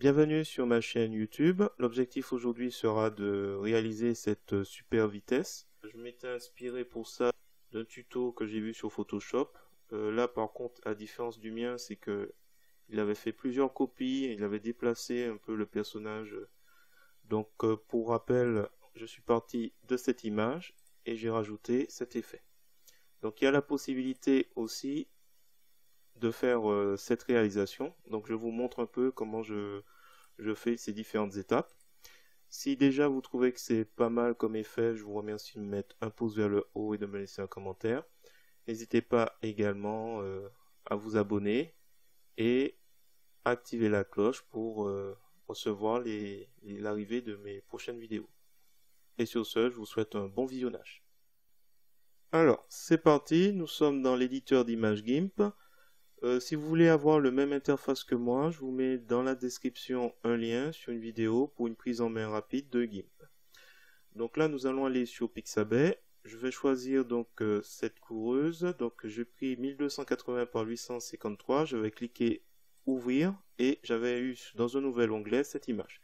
Bienvenue sur ma chaîne YouTube. L'objectif aujourd'hui sera de réaliser cette super vitesse. Je m'étais inspiré pour ça d'un tuto que j'ai vu sur Photoshop. Là par contre, à différence du mien, c'est que il avait fait plusieurs copies, il avait déplacé un peu le personnage. Donc pour rappel, je suis parti de cette image et j'ai rajouté cet effet. Donc il y a la possibilité aussi de faire cette réalisation. Donc je vous montre un peu comment je fais ces différentes étapes. Si déjà vous trouvez que c'est pas mal comme effet, je vous remercie de me mettre un pouce vers le haut et de me laisser un commentaire. N'hésitez pas également à vous abonner et activer la cloche pour recevoir l'arrivée de mes prochaines vidéos. Et sur ce, je vous souhaite un bon visionnage. Alors, c'est parti, nous sommes dans l'éditeur d'images GIMP. Si vous voulez avoir le même interface que moi, je vous mets dans la description un lien sur une vidéo pour une prise en main rapide de GIMP. Donc là, nous allons aller sur Pixabay. Je vais choisir donc cette coureuse. Donc j'ai pris 1280 par 853. Je vais cliquer ouvrir et j'avais eu dans un nouvel onglet cette image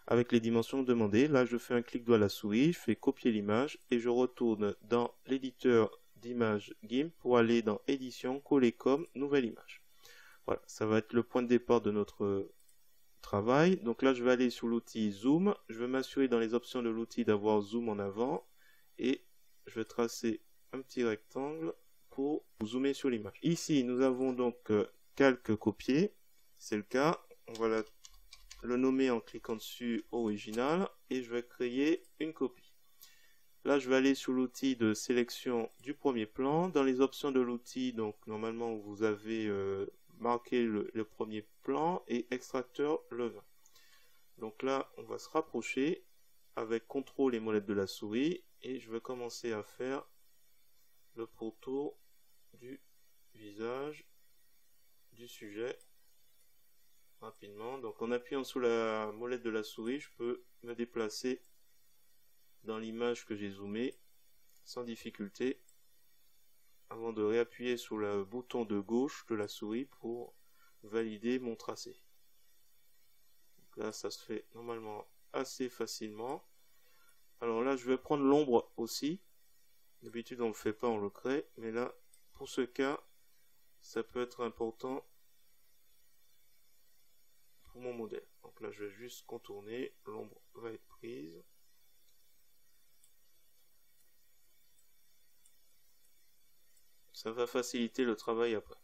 avec les dimensions demandées. Là, je fais un clic droit à la souris, je fais copier l'image et je retourne dans l'éditeur d'image GIMP pour aller dans édition, coller comme nouvelle image. Voilà, ça va être le point de départ de notre travail. Donc là, je vais aller sur l'outil zoom. Je vais m'assurer dans les options de l'outil d'avoir zoom en avant et je vais tracer un petit rectangle pour zoomer sur l'image. Ici, nous avons donc calque copier. C'est le cas. On va le nommer en cliquant dessus original et je vais créer une copie. Là, je vais aller sur l'outil de sélection du premier plan. Dans les options de l'outil, donc normalement, vous avez marqué le premier plan et extracteur le 20. Donc là, on va se rapprocher avec CTRL et molette de la souris et je vais commencer à faire le pourtour du visage du sujet rapidement. Donc en appuyant sur la molette de la souris, je peux me déplacer dans l'image que j'ai zoomé sans difficulté avant de réappuyer sur le bouton de gauche de la souris pour valider mon tracé. Donc là, ça se fait normalement assez facilement. Alors là, je vais prendre l'ombre aussi. D'habitude, on ne le fait pas, on le crée. Mais là, pour ce cas, ça peut être important pour mon modèle. Donc là, je vais juste contourner. L'ombre va être prise. Ça va faciliter le travail après.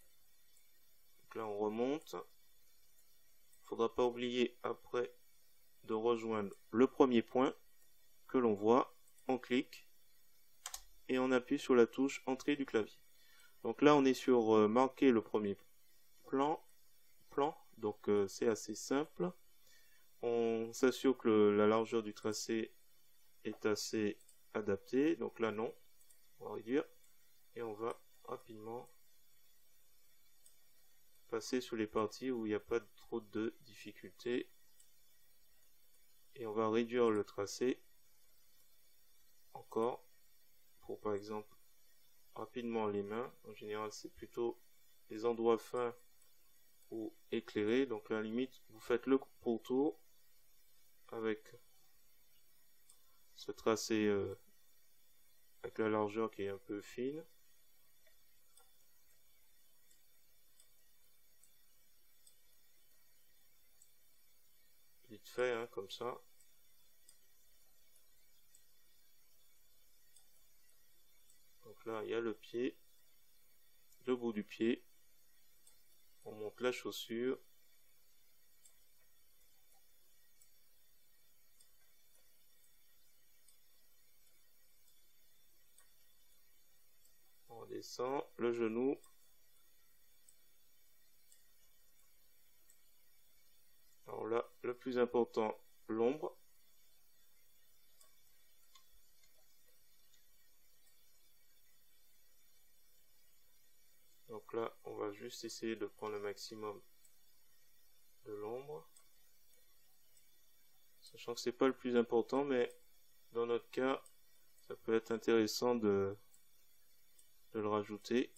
Donc là, on remonte. Il ne faudra pas oublier après de rejoindre le premier point que l'on voit. On clique et on appuie sur la touche entrée du clavier. Donc là, on est sur marquer le premier plan. Donc c'est assez simple. On s'assure que la largeur du tracé est assez adaptée. Donc là, non. On va réduire et on va rapidement passer sur les parties où il n'y a pas trop de difficultés et on va réduire le tracé encore pour par exemple rapidement les mains. En général, c'est plutôt les endroits fins ou éclairés, donc à la limite vous faites le pourtour avec ce tracé avec la largeur qui est un peu fine. Vite fait, hein, comme ça. Donc là, il y a le pied, le bout du pied. On monte la chaussure. On descend le genou. Alors là, le plus important, l'ombre. Donc là, on va juste essayer de prendre le maximum de l'ombre. Sachant que c'est pas le plus important, mais dans notre cas, ça peut être intéressant de le rajouter.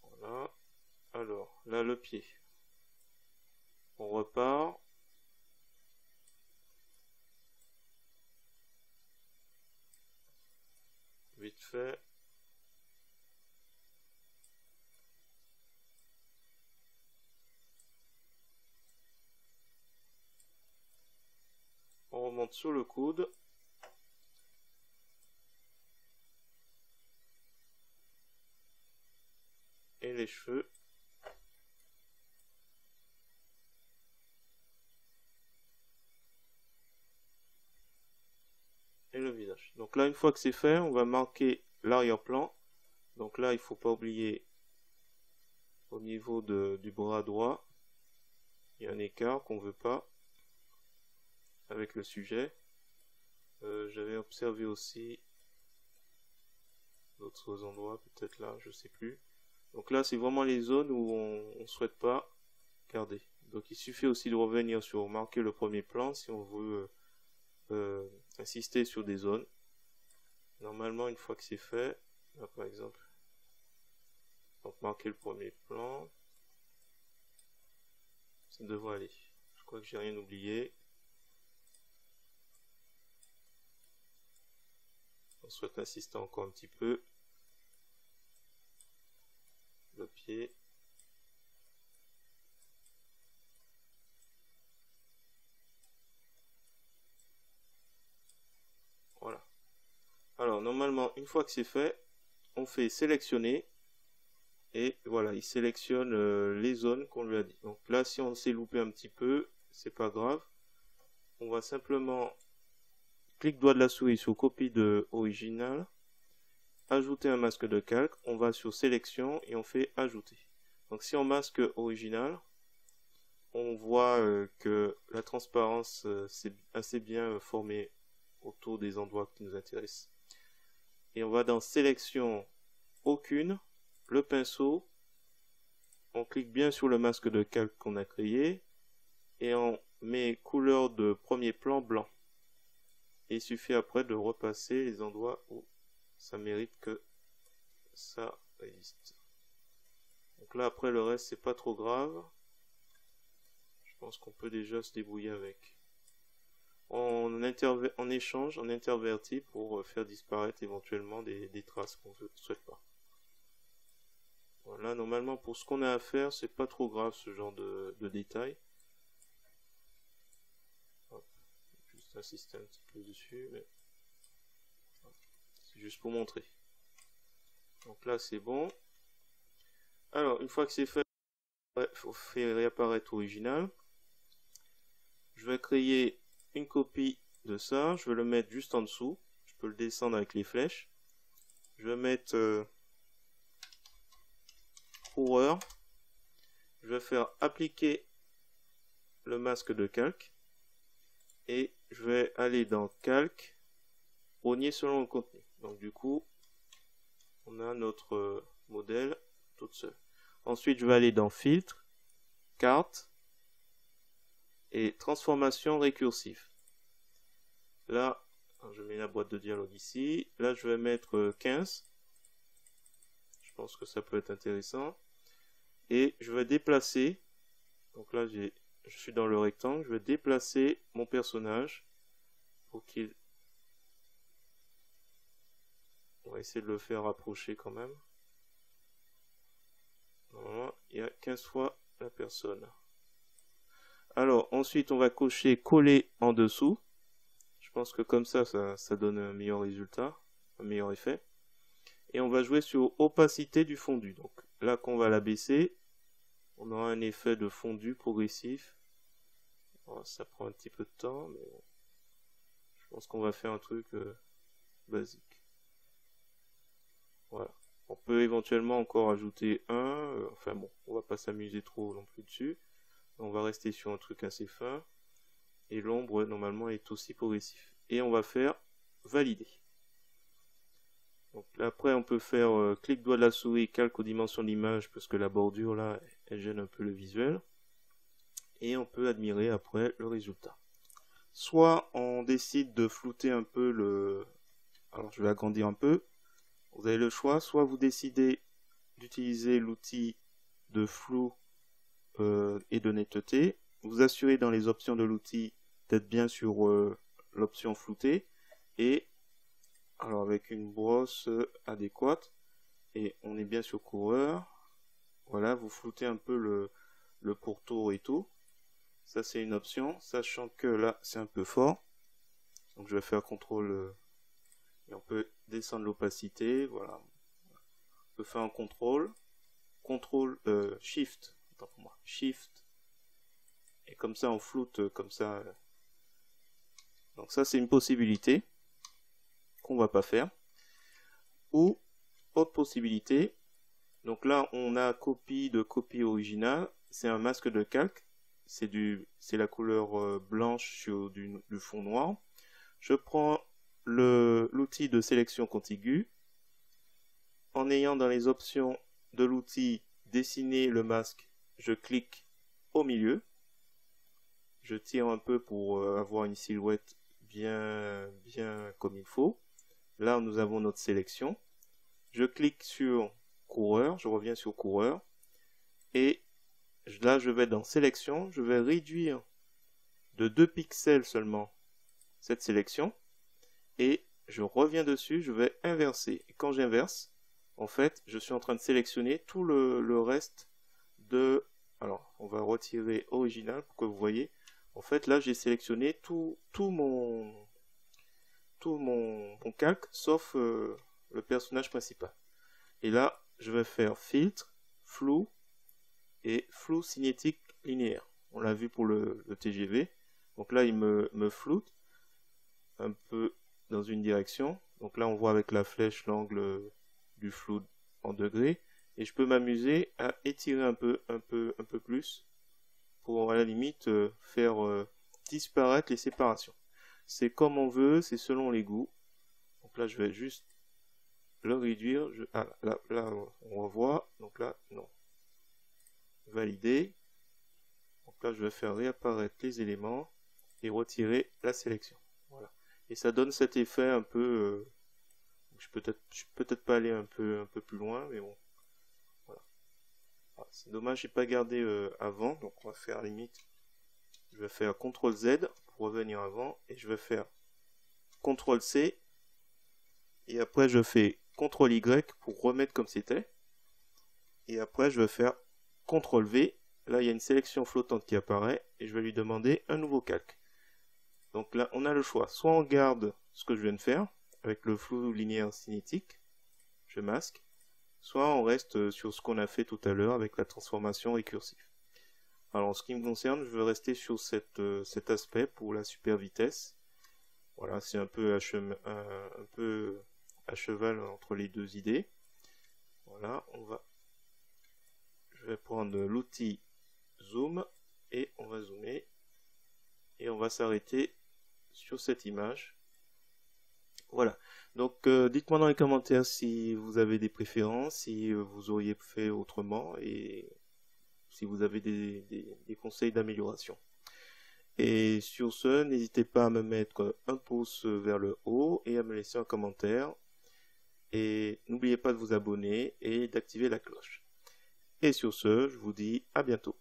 Voilà. Alors, là, le pied. On repart. Vite fait. On remonte sur le coude. Et les cheveux. Et le visage. Donc là, une fois que c'est fait, on va marquer l'arrière-plan. Donc là, il faut pas oublier au niveau du bras droit, il y a un écart qu'on veut pas avec le sujet. J'avais observé aussi d'autres endroits, peut-être là, je sais plus. Donc là, c'est vraiment les zones où on souhaite pas garder. Donc il suffit aussi de revenir sur marquer le premier plan si on veut insister sur des zones. Normalement, une fois que c'est fait, là par exemple, donc marquer le premier plan, ça devrait aller. Je crois que j'ai rien oublié. On souhaite insister encore un petit peu. Le pied. Voilà. Alors normalement, une fois que c'est fait, on fait sélectionner. Et voilà, il sélectionne les zones qu'on lui a dit. Donc là, si on s'est loupé un petit peu, c'est pas grave. On va simplement clic droit de la souris sur copie de original, ajouter un masque de calque. On va sur sélection et on fait ajouter. Donc si on masque original, on voit que la transparence c'est assez bien formée autour des endroits qui nous intéressent. Et on va dans sélection aucune. Le pinceau, on clique bien sur le masque de calque qu'on a créé et on met couleur de premier plan blanc. Et il suffit après de repasser les endroits où ça mérite que ça existe. Donc là après le reste c'est pas trop grave. Je pense qu'on peut déjà se débrouiller avec. On échange, on intervertit pour faire disparaître éventuellement des traces qu'on ne souhaite pas. Voilà, normalement pour ce qu'on a à faire, c'est pas trop grave ce genre de détails. Juste insister un petit peu dessus, mais c'est juste pour montrer. Donc là c'est bon. Alors une fois que c'est fait, il faut faire réapparaître original. Je vais créer une copie de ça, je vais le mettre juste en dessous. Je peux le descendre avec les flèches. Je vais mettre coureur. Je vais faire appliquer le masque de calque et je vais aller dans calque, rogner selon le contenu. Donc du coup, on a notre modèle toute seule. Ensuite, je vais aller dans filtre, carte et transformation récursive. Là, je mets la boîte de dialogue ici. Là, je vais mettre 15. Je pense que ça peut être intéressant. Et je vais déplacer. Donc là, je suis dans le rectangle. Je vais déplacer mon personnage pour qu'il... On va essayer de le faire rapprocher quand même. Normalement, il y a 15 fois la personne. Alors, ensuite, on va cocher coller en dessous. Je pense que comme ça donne un meilleur résultat, un meilleur effet. Et on va jouer sur opacité du fondu. Donc là qu'on va la baisser, on aura un effet de fondu progressif. Alors, ça prend un petit peu de temps, mais bon. Je pense qu'on va faire un truc basique. Voilà. On peut éventuellement encore ajouter un. Enfin bon, on va pas s'amuser trop non plus dessus. On va rester sur un truc assez fin. Et l'ombre normalement est aussi progressif. Et on va faire valider. Donc là, après on peut faire clic droit de la souris, calque aux dimensions de l'image parce que la bordure là elle gêne un peu le visuel. Et on peut admirer après le résultat. Soit on décide de flouter un peu le... Alors je vais agrandir un peu. Vous avez le choix, soit vous décidez d'utiliser l'outil de flou et de netteté. Vous assurez dans les options de l'outil d'être bien sur l'option floutée, et alors avec une brosse adéquate, et on est bien sur coureur. Voilà, vous floutez un peu le pourtour et tout. Ça c'est une option, sachant que là c'est un peu fort. Donc je vais faire CTRL et on peut descendre l'opacité. Voilà. On peut faire un Shift. Attends pour moi. Shift. Et comme ça on floute comme ça. Donc ça c'est une possibilité qu'on va pas faire. Ou autre possibilité. Donc là on a copie de copie originale. C'est un masque de calque. C'est la couleur blanche sur du fond noir. Je prends l'outil de sélection contiguë. En ayant dans les options de l'outil dessiner le masque, je clique au milieu. Je tire un peu pour avoir une silhouette bien comme il faut. Là, nous avons notre sélection. Je clique sur coureur, je reviens sur coureur. Et là, je vais dans sélection, je vais réduire de 2 pixels seulement cette sélection. Et je reviens dessus, je vais inverser. Et quand j'inverse, en fait, je suis en train de sélectionner tout le reste de... Alors, on va retirer original pour que vous voyez. En fait, là, j'ai sélectionné tout mon calque, sauf le personnage principal. Et là, je vais faire filtre, flou et flou cinétique linéaire. On l'a vu pour le TGV. Donc là, il me floute un peu dans une direction. Donc là, on voit avec la flèche l'angle du flou en degrés. Et je peux m'amuser à étirer un peu plus pour à la limite faire disparaître les séparations. C'est comme on veut, c'est selon les goûts. Donc là, je vais juste le réduire. Là, on revoit. Donc là, non. Valider. Donc là, je vais faire réapparaître les éléments et retirer la sélection. Voilà. Et ça donne cet effet un peu... je peux peut-être pas aller un peu plus loin, mais bon. Voilà. C'est dommage, j'ai pas gardé avant, donc on va faire limite. Je vais faire CTRL Z pour revenir avant, et je vais faire CTRL C, et après je fais CTRL Y pour remettre comme c'était, et après je vais faire CTRL V. Là il y a une sélection flottante qui apparaît, et je vais lui demander un nouveau calque. Donc là on a le choix, soit on garde ce que je viens de faire, avec le flou linéaire cinétique, je masque, soit on reste sur ce qu'on a fait tout à l'heure avec la transformation récursive. Alors en ce qui me concerne, je veux rester sur cet aspect pour la super vitesse. Voilà, c'est un peu à cheval entre les deux idées. Voilà, je vais prendre l'outil zoom et on va zoomer et on va s'arrêter sur cette image. Voilà, donc dites-moi dans les commentaires si vous avez des préférences, si vous auriez fait autrement et si vous avez des conseils d'amélioration. Et sur ce, n'hésitez pas à me mettre un pouce vers le haut et à me laisser un commentaire. Et n'oubliez pas de vous abonner et d'activer la cloche. Et sur ce, je vous dis à bientôt.